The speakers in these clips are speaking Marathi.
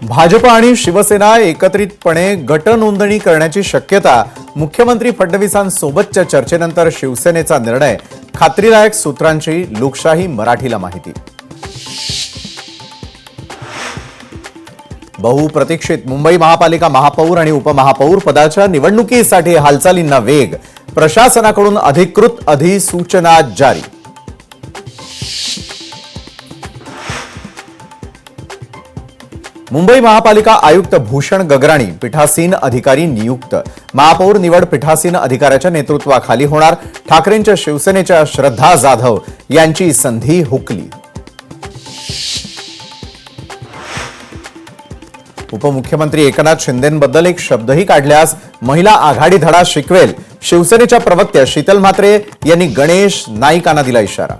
भाजप आणि शिवसेना एकत्रितपणे गट नोंदणी करण्याची शक्यता मुख्यमंत्री फडणवीसांसोबतच्या चर्चेनंतर शिवसेनेचा निर्णय खात्रीलायक सूत्रांची लोकशाही मराठीला माहिती। बहुप्रतीक्षित मुंबई महापालिका महापौर आणि उपमहापौर पदाच्या निवडणुकीसाठी हालचालींना वेग, प्रशासनाकडून अधिकृत अधिसूचना जारी। मुंबई महापालिका आयुक्त भूषण गगराणी पीठासीन अधिकारी नियुक्त। महापौर निवड पीठासीन अधिकाऱ्याच्या नेतृत्वाखाली होणार। ठाकरेंच्या शिवसेनेच्या श्रद्धा जाधव यांची संधी हुकली। उपमुख्यमंत्री एकनाथ शिंदेंबद्दल एक शब्दही काढल्यास महिला आघाडी धडा शिकवेल। शिवसेनेच्या प्रवक्त्या शीतल म्हात्रे यांनी गणेश नाईकांना दिला इशारा।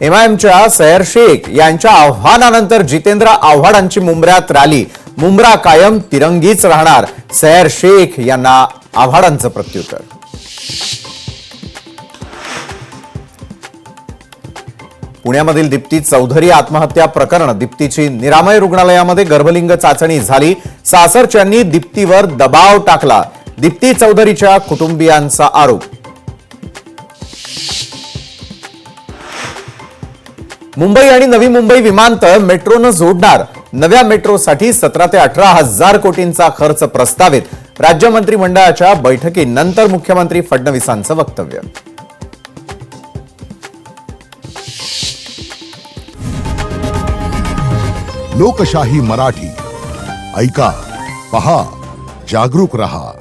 एमआयएमच्या सैर शेख यांच्या आव्हानानंतर जितेंद्र आव्हाडांची मुंब्र्यात रॅली। मुंब्रा कायम तिरंगीच राहणार, सैर शेख यांना आव्हाडांचं प्रत्युत्तर। पुण्यामधील दीप्ती चौधरी आत्महत्या प्रकरण, दीप्तीची निरामय रुग्णालयामध्ये गर्भलिंग चाचणी झाली। सासरच्यांनी दीप्तीवर दबाव टाकला, दीप्ती चौधरीच्या कुटुंबियांचा आरोप। मुंबई आणि नवी मुंबई विमानतळ मेट्रोनं जोडणार। नव्या मेट्रोसाठी 17 ते 18 हजार कोटींचा खर्च प्रस्तावित। राज्य मंत्रिमंडळाच्या बैठकीनंतर मुख्यमंत्री फडणवीसांचं वक्तव्य। लोकशाही मराठी ऐका, पहा, जागरूक रहा।